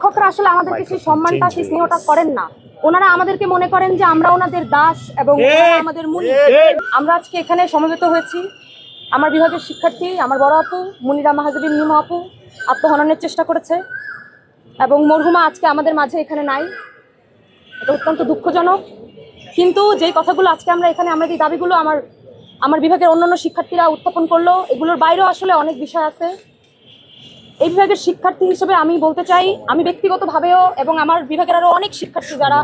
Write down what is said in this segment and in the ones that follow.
শিক্ষকরা আসলে আমাদেরকে সেই সম্মানটা সেই স্নেহটা করেন না। ওনারা আমাদেরকে মনে করেন যে আমরা ওনাদের দাস এবং আমাদের মুনি। আমরা আজকে এখানে সমবেত হয়েছি। আমার বিভাগের শিক্ষার্থী, আমার বড় আপু মুনিরা মাহাজাবিন মিমো আপু আত্মহননের চেষ্টা করেছে এবং মরহুমা আজকে আমাদের মাঝে এখানে নাই। এটা অত্যন্ত দুঃখজনক। কিন্তু যেই কথাগুলো আজকে আমরা এখানে আমাদের এই দাবিগুলো আমার বিভাগের অন্যান্য শিক্ষার্থীরা উত্থাপন করলো, এগুলোর বাইরেও আসলে অনেক বিষয় আছে। এই বিভাগের শিক্ষার্থী হিসেবে আমি বলতে চাই, আমি ব্যক্তিগতভাবেও এবং আমার বিভাগের আরও অনেক শিক্ষার্থী যারা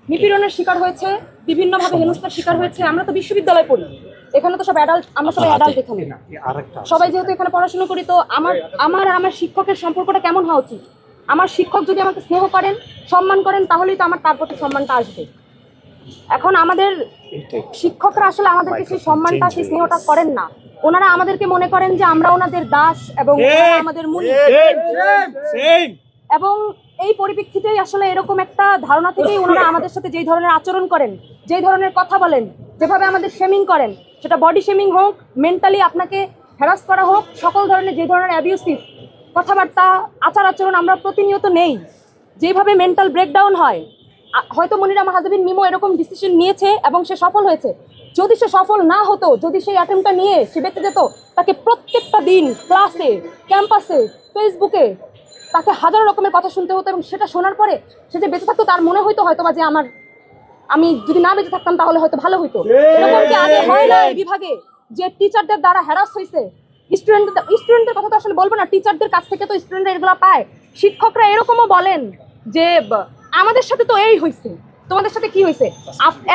নিপীড়নের শিকার হয়েছে, বিভিন্নভাবে হেনস্থার শিকার হয়েছে। আমরা তো বিশ্ববিদ্যালয়ে পড়ি, এখানে তো সব অ্যাডাল্ট, আমরা সবাই অ্যাডাল্ট এখানে সবাই যেহেতু এখানে পড়াশোনা করি, তো আমার শিক্ষকের সম্পর্কটা কেমন হওয়া উচিত? আমার শিক্ষক যদি আমাকে স্নেহ করেন, সম্মান করেন, তাহলেই তো আমার তার প্রতি সম্মানটা আসবে। এখন আমাদের শিক্ষকরা আসলে আমাদেরকে সেই সম্মানটা সেই স্নেহটা করেন না। ওনারা আমাদেরকে মনে করেন যে আমরা ওনাদের দাস এবং আমাদের মুনি। এবং এই পরিপ্রেক্ষিতেই আসলে এরকম একটা ধারণা থেকেই ওনারা আমাদের সাথে যেই ধরনের আচরণ করেন, যেই ধরনের কথা বলেন, যেভাবে আমাদের শেমিং করেন, সেটা বডি শেমিং হোক, মেন্টালি আপনাকে হ্যারাস করা হোক, সকল ধরনের যে ধরনের অ্যাবিউসিভ কথাবার্তা আচার আচরণ আমরা প্রতিনিয়ত নেই, যেভাবে মেন্টাল ব্রেকডাউন হয়। হয়তো মুনিরা মাহাজাবিন মিমো এরকম ডিসিশন নিয়েছে এবং সে সফল হয়েছে। যদি সে সফল না হতো, যদি সেই অ্যাটেম্পটা নিয়ে সে বেঁচে যেত, তাকে প্রত্যেকটা দিন ক্লাসে, ক্যাম্পাসে, ফেসবুকে তাকে হাজারো রকমের কথা শুনতে হতো এবং সেটা শোনার পরে সে যে বেঁচে থাকতো তার মনে হয়তো হয়তো বা যে আমি যদি না বেঁচে থাকতাম তাহলে হয়তো ভালো হইতো। এরকম কি আগে হয় না এই বিভাগে যে টিচারদের দ্বারা হ্যারাস হয়েছে? স্টুডেন্টদের কথা তো আসলে বলবো না, টিচারদের কাছ থেকে তো স্টুডেন্টরা এগুলো পায়। শিক্ষকরা এরকমও বলেন যে আমাদের সাথে তো এই হয়েছে, তোমাদের সাথে কি হয়েছে,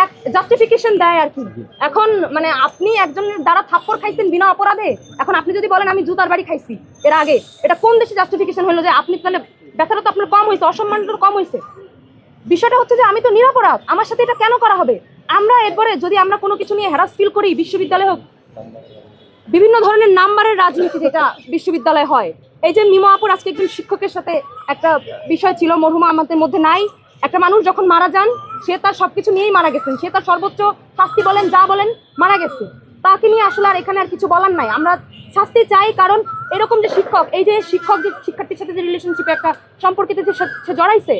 এক জাস্টিফিকেশন দেয় আর কি। এখন মানে আপনি একজনের দ্বারা থাপ্পড় খাইছেন বিনা অপরাধে, এখন আপনি যদি বলেন আমি জুতার বাড়ি খাইছি এর আগে, এটা কোন দেশে জাস্টিফিকেশন হলো যে আপনি তাহলে ব্যথাটা তো আপনার কম হয়েছে, অসম্মানটা কম হয়েছে? বিষয়টা হচ্ছে যে আমি তো নিরপরাধ, আমার সাথে এটা কেন করা হবে? আমরা এরপরে যদি আমরা কোনো কিছু নিয়ে হ্যারাস ফিল করি, বিশ্ববিদ্যালয় হোক, বিভিন্ন ধরনের নাম্বারের রাজনীতি যেটা বিশ্ববিদ্যালয় হয়। এই যে মিমো আপুর আজকে একজন শিক্ষকের সাথে একটা বিষয় ছিল, মরহুমা আমাদের মধ্যে নাই। একটা মানুষ যখন মারা যান, সে তার সবকিছু নিয়েই মারা গেছেন, সে তার সর্বোচ্চ শাস্তি বলেন যা বলেন মারা গেছে, তাকে নিয়ে আসলে আর এখানে আর কিছু বলার নাই। আমরা শাস্তি চাই, কারণ এরকম যে শিক্ষক, এই যে শিক্ষক যে শিক্ষার্থীর সাথে যে রিলেশনশিপে একটা সম্পর্কিত যে সে জড়াইছে,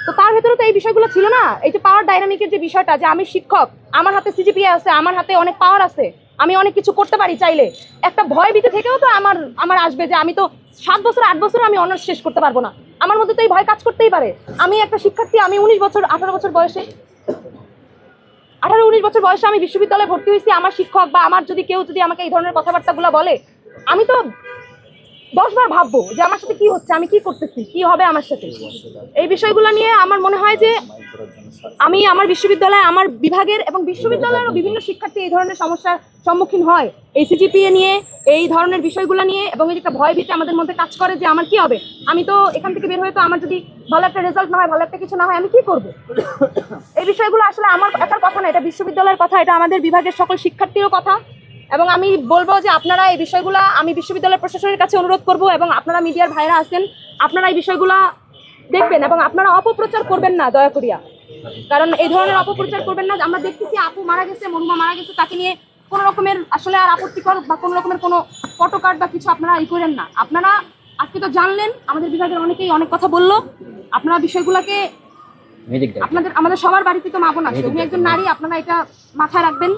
তো তার ভেতরে তো এই বিষয়গুলো ছিল না। এই যে পাওয়ার ডাইনামিকের যে বিষয়টা, যে আমি শিক্ষক, আমার হাতে সিজিপিএ আছে, আমার হাতে অনেক পাওয়ার আছে, আমি অনেক কিছু করতে পারি চাইলে, একটা ভয় ভীতি থেকেও তো আমার আসবে যে আমি তো 7 বছর 8 বছর আমি অনার্স শেষ করতে পারবো না, আমার মধ্যে তো এই ভয় কাজ করতেই পারে। আমি একটা শিক্ষার্থী, আমি 19 বছর 18 বছর বয়সে 18-19 বছর বয়সে আমি বিশ্ববিদ্যালয়ে ভর্তি হয়েছি। আমার শিক্ষক বা আমার যদি কেউ যদি আমাকে এই ধরনের কথাবার্তাগুলো বলে, আমি তো 10 বার ভাববো যে আমার সাথে কি হচ্ছে, আমি কি করতেছি, কি হবে আমার সাথে। এই বিষয়গুলো নিয়ে আমার মনে হয় যে আমি আমার বিশ্ববিদ্যালয়ে, আমার বিভাগের এবং বিশ্ববিদ্যালয়েরও বিভিন্ন শিক্ষার্থী এই ধরনের সমস্যার সম্মুখীন হয়, এই সিজিপিএ নিয়ে, এই ধরনের বিষয়গুলো নিয়ে, এবং এই একটা ভয় ভীতি আমাদের মধ্যে কাজ করে যে আমার কি হবে, আমি তো এখান থেকে বের হয়ে তো আমার যদি ভালো একটা রেজাল্ট না হয়, ভালো একটা কিছু না হয়, আমি কি করবো? এই বিষয়গুলো আসলে আমার একার কথা না, এটা বিশ্ববিদ্যালয়ের কথা, এটা আমাদের বিভাগের সকল শিক্ষার্থীরও কথা। এবং আমি বলবো যে আপনারা এই বিষয়গুলো, আমি বিশ্ববিদ্যালয় প্রশাসনের কাছে অনুরোধ করব, এবং আপনারা মিডিয়ার ভাইরা আছেন, আপনারা এই বিষয়গুলো দেখবেন এবং আপনারা অপপ্রচার করবেন না দয়া করিয়া, কারণ এই ধরনের অপপ্রচার করবেন না। আমরা দেখতেছি আপু মারা গেছে, মরহুমা মারা গেছে, তাকে নিয়ে কোনো রকমের আসলে আর আপত্তিকর বা কোনো রকমের কোনো ফটোকার্ড বা কিছু আপনারা করেন না। আপনারা আজকে তো জানলেন, আমাদের বিভাগের অনেকেই অনেক কথা বললো, আপনারা বিষয়গুলোকে আমাদের সবার বাড়িতে তো মা বোন আছে, উনি একজন নারী, আপনারা এটা মাথায় রাখবেন।